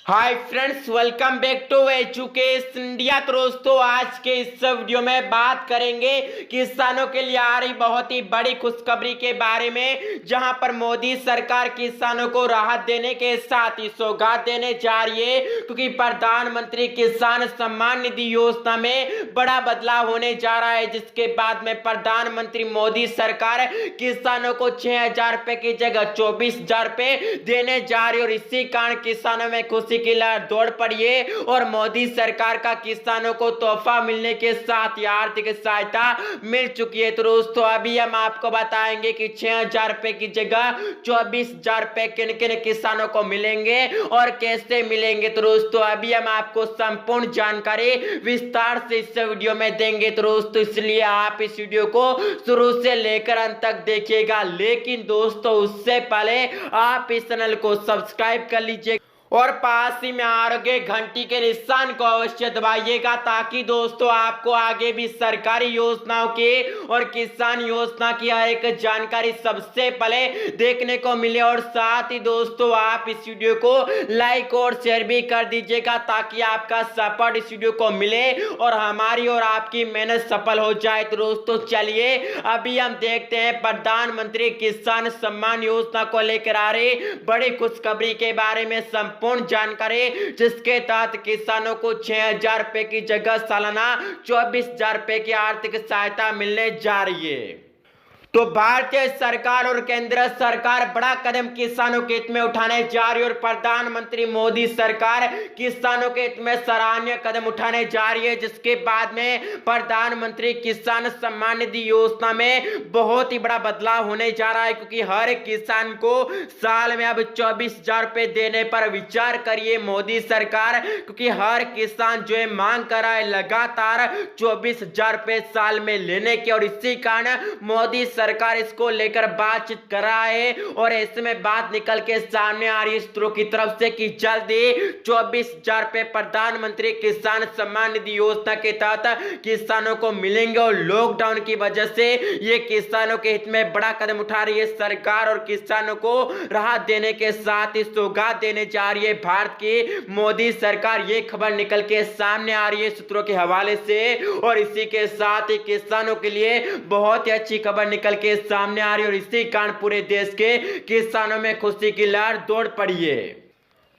Hi friends, welcome back to Education India. तो दोस्तों, आज के इस वीडियो में बात करेंगे किसानों के लिए आ रही बहुत ही बड़ी खुशखबरी के बारे में, जहां पर मोदी सरकार किसानों को राहत देने के साथ ही सौगात देने जा रही है, क्योंकि प्रधानमंत्री किसान सम्मान निधि योजना में बड़ा बदलाव होने जा रहा है, जिसके बाद में प्रधानमंत्री मोदी सरकार किसानों को 6,000 रुपए की जगह 24,000 रुपए देने जा रही है। और इसी कारण किसानों में खुशी की लहर दौड़ पड़ी है और मोदी सरकार का किसानों को तोहफा मिलने के साथ ही आर्थिक सहायता मिल चुकी है। तो दोस्तों, अभी हम आपको बताएंगे कि 6,000 रुपए की जगह 24,000 रुपए किन किन किसानों को मिलेंगे और कैसे मिलेंगे। तो दोस्तों, अभी हम आपको संपूर्ण जानकारी विस्तार से इस वीडियो में देंगे। तो दोस्तों, इसलिए आप इस वीडियो को शुरू से लेकर अंत तक देखिएगा। लेकिन दोस्तों, उससे पहले आप इस चैनल को सब्सक्राइब कर लीजिए और पास ही में आ रहे घंटी के निशान को अवश्य दबाइएगा, ताकि दोस्तों आपको आगे भी सरकारी योजनाओं की और किसान योजना की हर एक जानकारी सबसे पहले देखने को मिले। और साथ ही दोस्तों, आप इस वीडियो को लाइक और शेयर भी कर दीजिएगा, ताकि आपका सपोर्ट इस वीडियो को मिले और हमारी और आपकी मेहनत सफल हो जाए। तो दोस्तों, चलिए अभी हम देखते हैं प्रधानमंत्री किसान सम्मान योजना को लेकर आ रही बड़ी खुशखबरी के बारे में पूर्ण जानकारी, जिसके तहत किसानों को 6,000 रुपए की जगह सालाना 24,000 रुपए की आर्थिक सहायता मिलने जा रही है। तो भारतीय सरकार और केंद्र सरकार बड़ा कदम किसानों के हित में उठाने जा रही है और प्रधानमंत्री मोदी सरकार किसानों के हित में सराहनीय कदम उठाने जा रही है, जिसके बाद में प्रधानमंत्री किसान सम्मान निधि योजना में बहुत ही बड़ा बदलाव होने जा रहा है, क्योंकि हर एक किसान को साल में अब 24,000 रुपए देने पर विचार करिए मोदी सरकार, क्योंकि हर किसान जो है मांग कर रहा है लगातार 24,000 रुपए साल में लेने के। और इसी कारण मोदी सरकार इसको लेकर बातचीत कर रहा है और इसमें बात निकल के सामने आ रही है सूत्रों की तरफ से कि जल्दी 24,000 रुपए प्रधानमंत्री किसान सम्मान निधि योजना के तहत किसानों को मिलेंगे। और लॉकडाउन की वजह से ये किसानों के हित में बड़ा कदम उठा रही है सरकार और किसानों को राहत देने के साथ ही सौगात देने जा रही है भारत की मोदी सरकार। ये खबर निकल के सामने आ रही है सूत्रों के हवाले से, और इसी के साथ ही किसानों के लिए बहुत ही अच्छी खबर निकल के सामने आ रही है और इसी कारण पूरे देश के किसानों में खुशी की लहर दौड़ पड़ी है।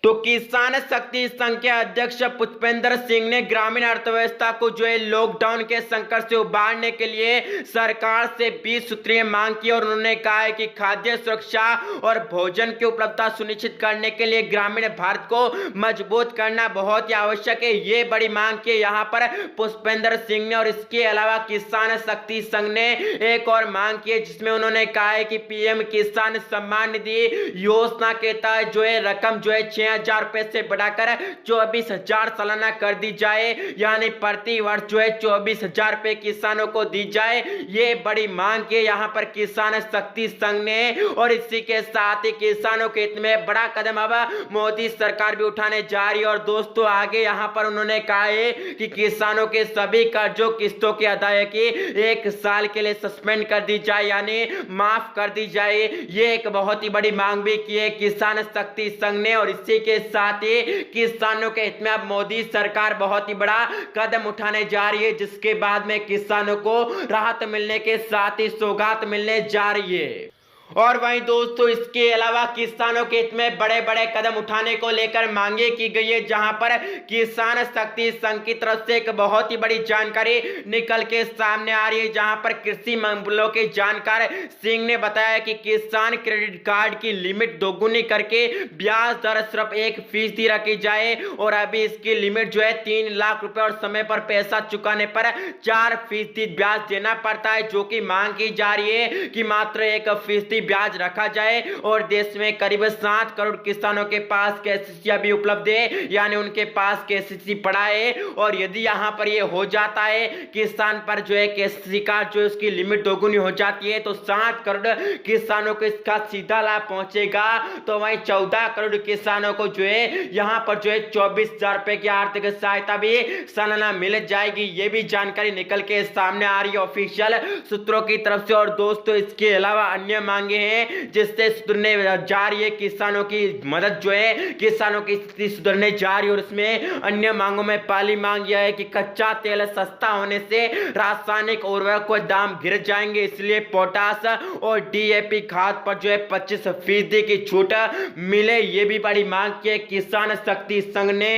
तो किसान शक्ति संघ के अध्यक्ष पुष्पेंद्र सिंह ने ग्रामीण अर्थव्यवस्था को जो है लॉकडाउन के संकट से उबारने के लिए सरकार से 20 सूत्रीय मांग की, और उन्होंने कहा है कि खाद्य सुरक्षा और भोजन की उपलब्धता सुनिश्चित करने के लिए ग्रामीण भारत को मजबूत करना बहुत ही आवश्यक है। ये बड़ी मांग की यहाँ पर पुष्पेंद्र सिंह ने। और इसके अलावा किसान शक्ति संघ ने एक और मांग की है, जिसमें उन्होंने कहा है कि पीएम किसान सम्मान निधि योजना के तहत जो है रकम जो है 6,000 रुपए से बढ़ाकर 24,000 सालाना कर दी जाए, यानी प्रति वर्ष जो है 24,000 रुपए किसानों को दी जाए। ये बड़ी मांग है यहाँ पर किसान शक्ति संघ ने। और इसी के साथ ही किसानों के हित में बड़ा कदम अब मोदी सरकार भी उठाने जा रही है। और दोस्तों, आगे यहाँ पर उन्होंने कहा है कि किसानों के सभी कर्जों किस्तों की अदायगी 1 साल के लिए सस्पेंड कर दी जाए, यानी माफ कर दी जाए। ये एक बहुत ही बड़ी मांग भी की है किसान शक्ति संघ ने। और इसी के साथ ही किसानों के हित में अब मोदी सरकार बहुत ही बड़ा कदम उठाने जा रही है, जिसके बाद में किसानों को राहत मिलने के साथ ही सौगात मिलने जा रही है। और वहीं दोस्तों, इसके अलावा किसानों के हित में बड़े बड़े कदम उठाने को लेकर मांगे की गई है, जहां पर किसान शक्ति संघ की तरफ से एक बहुत ही बड़ी जानकारी निकल के सामने आ रही है, जहां पर कृषि मामलों के जानकार सिंह ने बताया कि किसान क्रेडिट कार्ड की लिमिट दोगुनी करके ब्याज दर सिर्फ 1% रखी जाए, और अभी इसकी लिमिट जो है 3 लाख रुपए और समय पर पैसा चुकाने पर 4% ब्याज देना पड़ता है, जो कि मांग की जा रही है कि मात्र 1% ब्याज रखा जाए। और देश में करीब 7 करोड़ किसानों के पास केसीसी अभी उपलब्ध है, यानी उनके पास केसीसी पड़ा है। और यदि यहां पर ये हो जाता है, किसान पर जो है केसीसी कार्ड जो है उसकी लिमिट दोगुनी हो जाती है, तो 7 करोड़ किसानों को इसका सीधा लाभ पहुंचेगा। तो वहीं 14 करोड़ किसानों को जो है यहां पर जो है 24,000 रुपए की आर्थिक सहायता भी सालाना मिल जाएगी। ये भी जानकारी निकल के सामने आ रही है ऑफिशियल सूत्रों की तरफ से। और दोस्तों, इसके अलावा अन्य मांग मांगे हैं जिससे सुधरने जा रही है किसानों की मदद जो है, किसानों की स्थिति सुधरने जा रही है। और इसमें अन्य मांगों में पहली मांग यह है कि कच्चा तेल सस्ता होने से रासायनिक उर्वरक के दाम गिर जाएंगे, इसलिए पोटास और डीएपी खाद पर जो है 25% की छूट मिले। ये भी बड़ी मांग की किसान शक्ति संघ ने।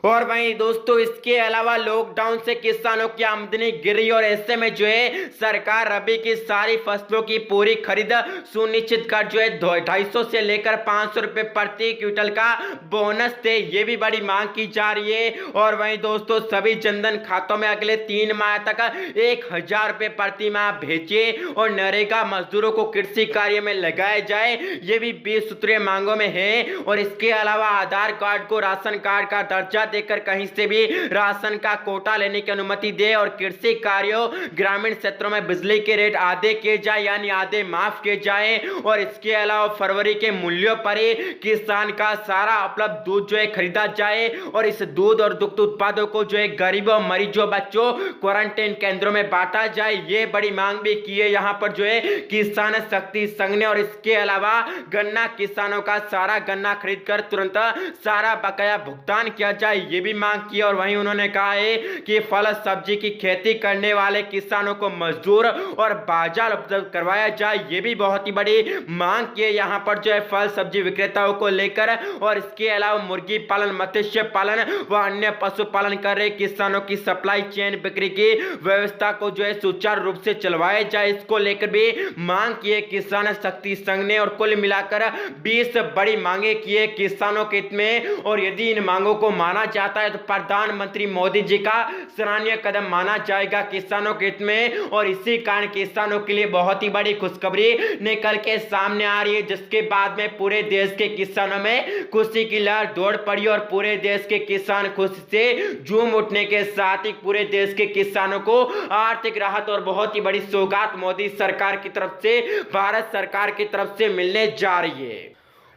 और वहीं दोस्तों इसके अलावा लॉकडाउन से किसानों की आमदनी गिरी और ऐसे में जो है सरकार रबी की सारी फसलों की पूरी खरीद सुनिश्चित कर जो है 250 से लेकर 500 रुपए प्रति क्विंटल का बोनस दे, ये भी बड़ी मांग की जा रही है। और वहीं दोस्तों सभी जनधन खातों में अगले 3 माह तक 1000 रुपए प्रति माह भेजे और नरेगा मजदूरों को कृषि कार्य में लगाया जाए, ये भी 20 सूत्रीय मांगों में है। और इसके अलावा आधार कार्ड को राशन कार्ड का दर्जा देकर कहीं से भी राशन का कोटा लेने की अनुमति दे और कृषि कार्यों ग्रामीण क्षेत्रों में बिजली के रेट आधे किए जाए यानी आधे माफ किए जाए। और इसके अलावा फरवरी के मूल्यों पर ही किसान का सारा उपलब्ध दूध जो है खरीदा जाए और इस दूध और दुग्ध उत्पादों को जो है गरीबों, मरीजों, बच्चों क्वारंटाइन केंद्रों में बांटा जाए, ये बड़ी मांग भी की है यहां पर जो है किसान शक्ति संघ ने। और इसके अलावा गन्ना किसानों का सारा गन्ना खरीद कर तुरंत सारा बकाया भुगतान किया जाए, ये भी मांग की। और वहीं उन्होंने कहा है कि फल सब्जी की खेती करने वाले किसानों को मजदूर और बाजार उपलब्ध करवाया जाए, ये भी बहुत ही बड़ी मांग की है यहां पर जो है फल सब्जी विक्रेताओं को लेकर। और इसके अलावा मुर्गी पालन, मत्स्य पालन व अन्य पशुपालन कर रहे किसानों की सप्लाई चेन बिक्री की व्यवस्था को जो है सुचारू रूप से चलवाया जाए, इसको लेकर भी मांग की है किसान शक्ति संघ ने। और कुल मिलाकर 20 बड़ी मांगे की है किसानों के हित में। और यदि इन मांगों को माना जाता है तो प्रधानमंत्री मोदी जी का सराहनीय कदम माना जाएगा किसानों के हित में। और इसी कारण किसानों के लिए बहुत ही बड़ी खुशखबरी निकल के सामने आ रही है, जिसके बाद में पूरे देश के किसानों में खुशी की लहर दौड़ पड़ी और पूरे देश के किसान खुशी से झूम उठने के साथ ही पूरे देश के किसानों को आर्थिक राहत और बहुत ही बड़ी सौगात मोदी सरकार की तरफ से, भारत सरकार की तरफ से मिलने जा रही है।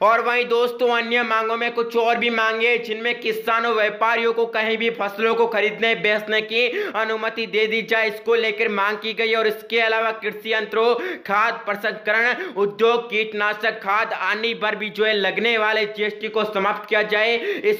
और वहीं दोस्तों अन्य मांगों में कुछ और भी मांगे जिनमें किसानों, व्यापारियों को कहीं भी फसलों को खरीदने बेचने की अनुमति दे दी जाए, इसको लेकर मांग की गई। और इसके अलावा कृषि यंत्रों, खाद प्रसंस्करण उद्योग, कीटनाशक खाद आदि पर भी जो है लगने वाले जीएसटी को समाप्त किया जाए, इस